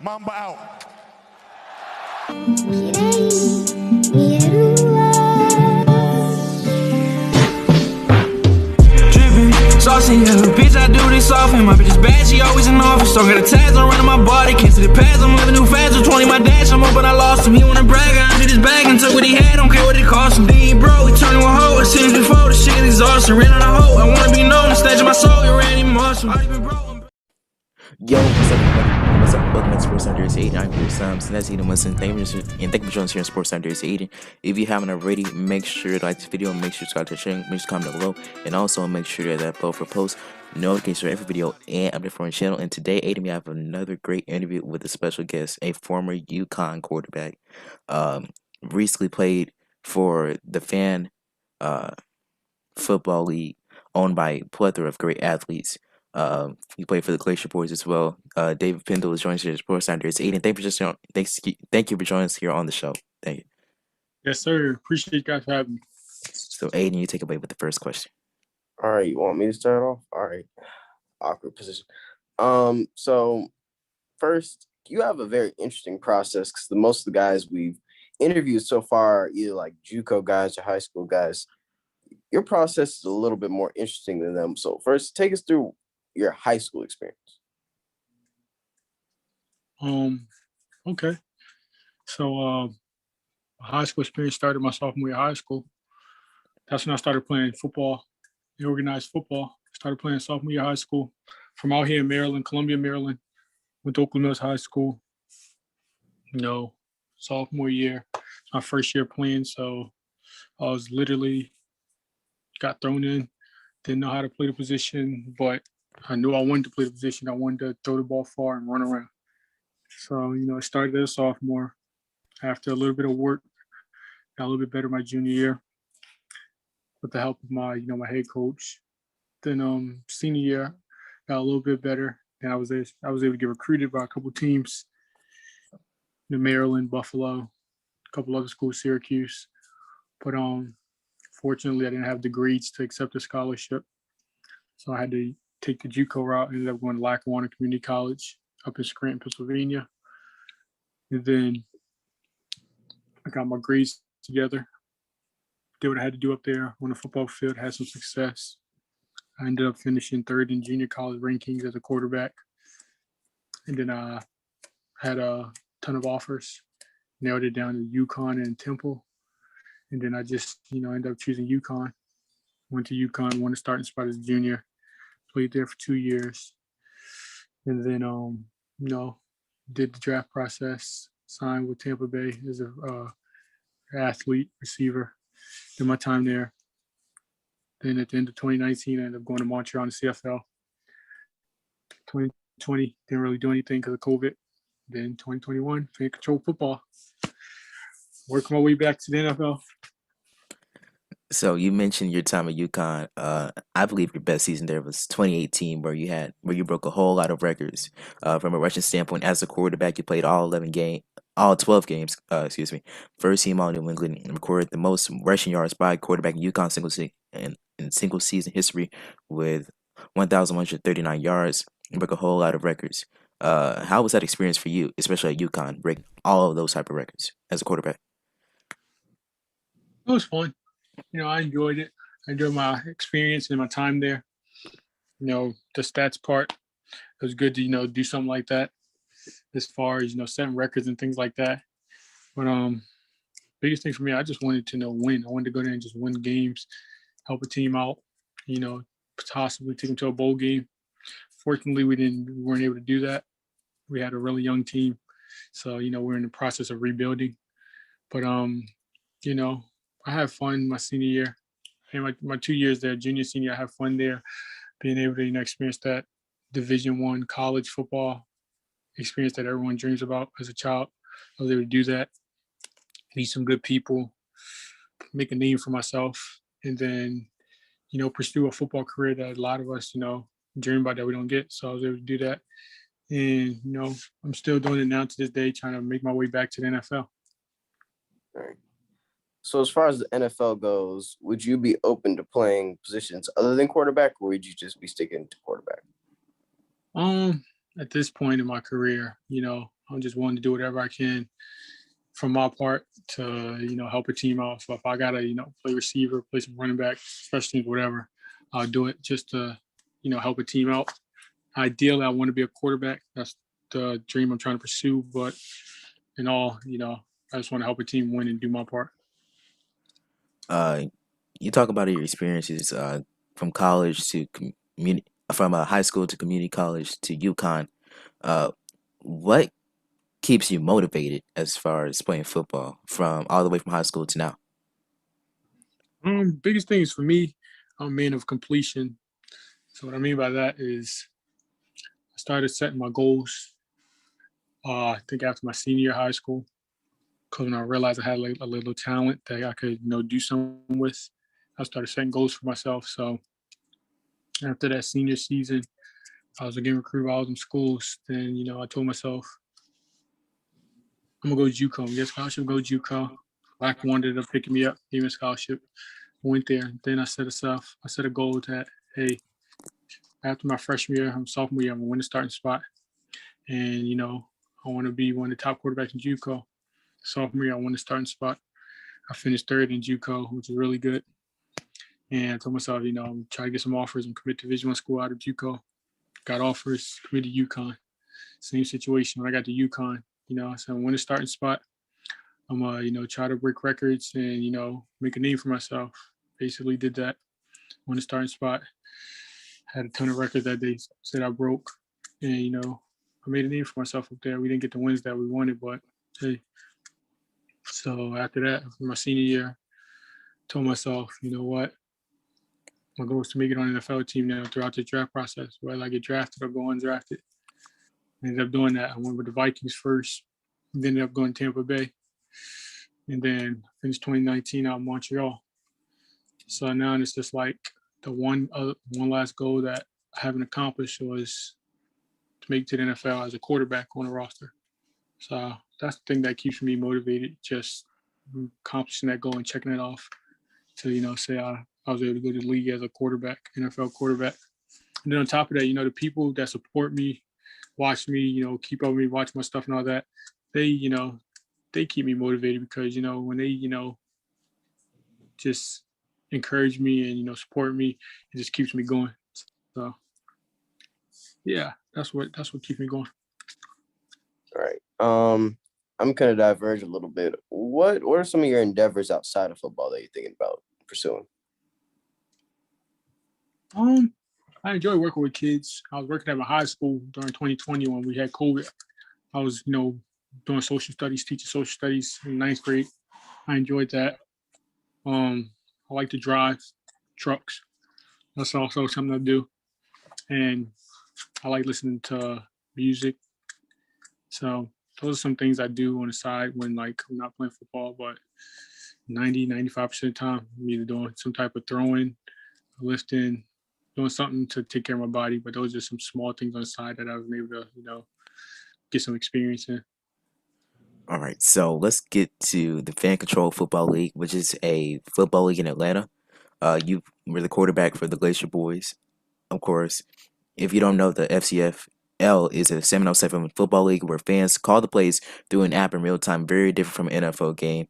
Mamba out. Drippin', saucy, yeah, bitch, I do this often. My bitch is bad, she always in office. Don't got the tags on running my body. Can't see the pads, I'm living new fast. With 20 my dash, I'm up, but I lost him. He wanna brag, I emptied his bag and took what he had. Don't care what it cost him. Then he broke, he turned to a hoe. I seen him before, the shit is exhausting. Ran on a hoe, I wanna be known. The stage of my soul, you ran even awesome. I even broke. Yo, what's up, everybody? What's up? Welcome to Sports Under 8. I'm your Sam, so that's Eden Wilson. Thank you for joining us here in Sports Under 8. If you haven't already, make sure to like this video, make sure to subscribe to the channel, make sure to comment down below, and also make sure that bell for post notifications for every video and update from our channel. And today, Aiden, we have another great interview with a special guest, a former UConn quarterback. Recently played for the Fan Football League, owned by a plethora of great athletes. He played for the Glacier Boys as well. David Pindell is joining us here at Sports Center. It's Aiden. Thank you for joining us here on the show. Thank you. Yes, sir. Appreciate you guys for having me. So, Aiden, you take away with the first question. All right, you want me to start off? All right. Awkward position. So first, you have a very interesting process because most of the guys we've interviewed so far are either like JUCO guys or high school guys. Your process is a little bit more interesting than them. So first, take us through your high school experience. Okay. So high school experience started my sophomore year of high school. That's when I started playing football, organized football. Started playing sophomore year of high school from out here in Maryland, Columbia, Maryland. Went to Oakland Mills High School. Sophomore year, my first year playing. So I was literally got thrown in, didn't know how to play the position, but I knew I wanted to play the position. I wanted to throw the ball far and run around. So, I started as a sophomore. After a little bit of work, got a little bit better my junior year with the help of my head coach. Then senior year, got a little bit better. And I was able to get recruited by a couple teams in Maryland, Buffalo, a couple other schools, Syracuse. But fortunately, I didn't have the grades to accept a scholarship. So I had to take the JUCO route. I ended up going to Lackawanna Community College up in Scranton, Pennsylvania. And then I got my grades together, did what I had to do up there on the football field, had some success. I ended up finishing third in junior college rankings as a quarterback. And then I had a ton of offers, narrowed it down to UConn and Temple. And then I just, ended up choosing UConn. Went to UConn, won the starting spot as a junior, played there for 2 years. And then, did the draft process, signed with Tampa Bay as a athlete, receiver. Did my time there. Then at the end of 2019, I ended up going to Montreal in the CFL. 2020, didn't really do anything because of COVID. Then 2021, playing control football. Working my way back to the NFL. So you mentioned your time at UConn. I believe your best season there was 2018, where you broke a whole lot of records. From a rushing standpoint, as a quarterback, you played all 12 games. First team All New England, and recorded the most rushing yards by a quarterback in UConn single season history with 1,139 yards. You broke a whole lot of records. How was that experience for you, especially at UConn, breaking all of those type of records as a quarterback? It was fun. I enjoyed it. I enjoyed my experience and my time there. The stats part, it was good to, do something like that as far as, setting records and things like that. But biggest thing for me, I just wanted to win. I wanted to go there and just win games, help a team out, possibly take them to a bowl game. Fortunately, we weren't able to do that. We had a really young team. So, we're in the process of rebuilding. But, I had fun my senior year. And my 2 years there, junior, senior, I had fun there, being able to experience that Division I college football experience that everyone dreams about as a child. I was able to do that, meet some good people, make a name for myself, and then, pursue a football career that a lot of us, dream about that we don't get. So I was able to do that. And, I'm still doing it now to this day, trying to make my way back to the NFL. All right. So as far as the NFL goes, would you be open to playing positions other than quarterback, or would you just be sticking to quarterback? At this point in my career, I'm just willing to do whatever I can from my part to, help a team out. So if I gotta, play receiver, play some running back, special teams, whatever, I'll do it just to, help a team out. Ideally, I want to be a quarterback. That's the dream I'm trying to pursue. But in all, I just want to help a team win and do my part. You talk about your experiences from college to community, from high school to community college to UConn. Uh, what keeps you motivated as far as playing football from all the way from high school to now? Biggest thing is for me, I'm a man of completion. So what I mean by that is I started setting my goals. I think after my senior year of high school, because when I realized I had a little talent that I could, do something with, I started setting goals for myself. So after that senior season, I was getting recruited by all them schools. Then, I told myself, I'm gonna go to JUCO, get a scholarship, go to JUCO. Black wanted to pick me up, gave me a scholarship. Went there. Then I set a goal that, hey, after my freshman year, I'm sophomore year, I'm gonna win the starting spot. And, I want to be one of the top quarterbacks in JUCO. Sophomore year, I won the starting spot. I finished third in JUCO, which is really good. And I told myself, I'm trying to get some offers and commit to Division I school out of JUCO. Got offers, committed to UConn. Same situation. When I got to UConn, I said, I'm win the starting spot. I'm try to break records and, make a name for myself. Basically did that. Won the starting spot. Had a ton of records that they said I broke. And, I made a name for myself up there. We didn't get the wins that we wanted, but hey. So after that, for my senior year, told myself, you know what? My goal is to make it on an NFL team now throughout the draft process. Whether I get drafted or go undrafted. I ended up doing that. I went with the Vikings first. Then ended up going to Tampa Bay. And then finished 2019 out in Montreal. So now it's just like the one last goal that I haven't accomplished was to make it to the NFL as a quarterback on a roster. So that's the thing that keeps me motivated, just accomplishing that goal and checking it off to, say I was able to go to the league as a quarterback, NFL quarterback. And then on top of that, the people that support me, watch me, keep up with me, watch my stuff and all that, they keep me motivated because, when they, just encourage me and, support me, it just keeps me going. So yeah, that's what keeps me going. All right. I'm gonna diverge a little bit. What are some of your endeavors outside of football that you're thinking about pursuing? I enjoy working with kids. I was working at my high school during 2020 when we had COVID. I was, doing social studies, teaching social studies in ninth grade. I enjoyed that. I like to drive trucks. That's also something I do. And I like listening to music. So those are some things I do on the side when I'm not playing football, but 95% of the time I'm either doing some type of throwing, lifting, doing something to take care of my body. But those are some small things on the side that I was able to, get some experience in. All right, so let's get to the Fan Control Football League, which is a football league in Atlanta. You were the quarterback for the Glacier Boys, of course. If you don't know, the FCFL is a 7-on-7 football league where fans call the plays through an app in real time, very different from an NFL game.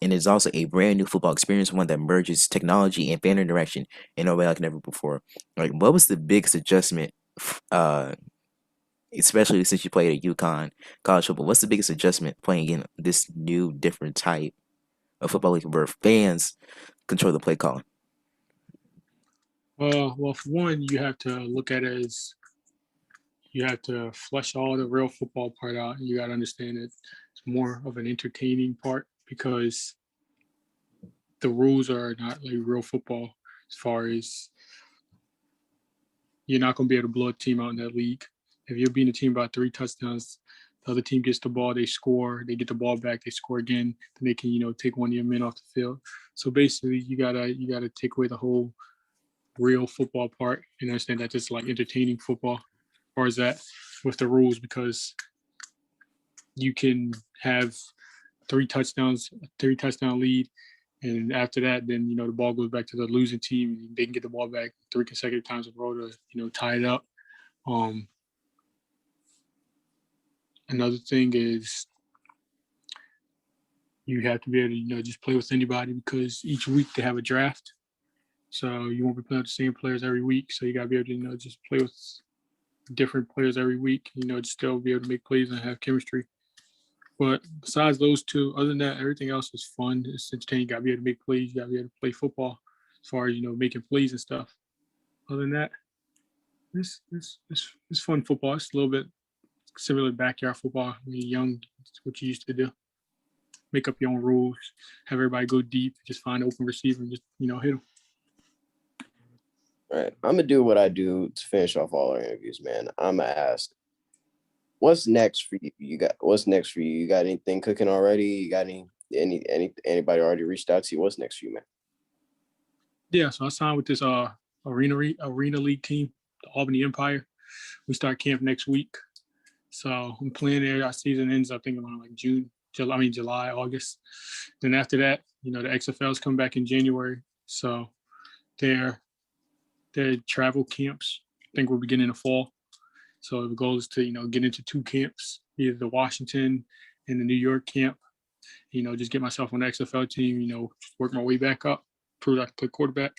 And it's also a brand new football experience, one that merges technology and fan interaction in a way like never before. Like, what was the biggest adjustment, especially since you played at UConn college football? What's the biggest adjustment playing in this new, different type of football league where fans control the play calling? Well, for one, you have to look at it as you have to flesh all the real football part out. You got to understand that it's more of an entertaining part because the rules are not like real football as far as you're not going to be able to blow a team out in that league. If you're beating a team by 3 touchdowns, the other team gets the ball, they score, they get the ball back, they score again, then they can, take one of your men off the field. So basically you gotta take away the whole real football part and understand that it's like entertaining football as far as that with the rules, because you can have 3 touchdown lead, and after that, then the ball goes back to the losing team. And they can get the ball back 3 consecutive times in a row to tie it up. Another thing is you have to be able to, just play with anybody because each week they have a draft. So you won't be playing with the same players every week. So you got to be able to, just play with different players every week, just still be able to make plays and have chemistry. But besides those two, other than that, everything else is fun. It's entertaining. You got to be able to make plays. You got to be able to play football as far as, making plays and stuff. Other than that, it's fun football. It's a little bit similar to backyard football. When you're young, it's what you used to do. Make up your own rules, have everybody go deep, just find an open receiver and just, hit them. All right. I'm going to do what I do to finish off all our interviews, man. I'm going to ask, what's next for you? What's next for you? You got anything cooking already? You got anybody already reached out to you? What's next for you, man? Yeah, so I signed with this arena league team, the Albany Empire. We start camp next week. So I'm playing there. Our season ends, I think, around like July, August. Then after that, the XFLs come back in January. So their travel camps, I think, will begin in the fall. So the goal is to, get into 2 camps, either the Washington and the New York camp. Just get myself on the XFL team, work my way back up, prove that I can play quarterback.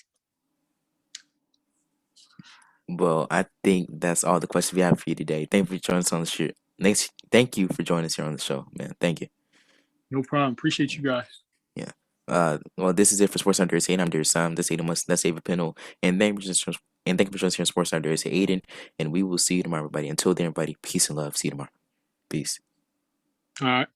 Well, I think that's all the questions we have for you today. Thank you for joining us on the show. Thank you for joining us here on the show, man. Thank you. No problem. Appreciate you guys. Yeah. Well, this is it for Sports Under Aiden. I'm Darius Sam. This is Aiden. That's David Pindell. And thank you for joining us here on Sports Under Aiden. And we will see you tomorrow, everybody. Until then, everybody, peace and love. See you tomorrow. Peace. All right.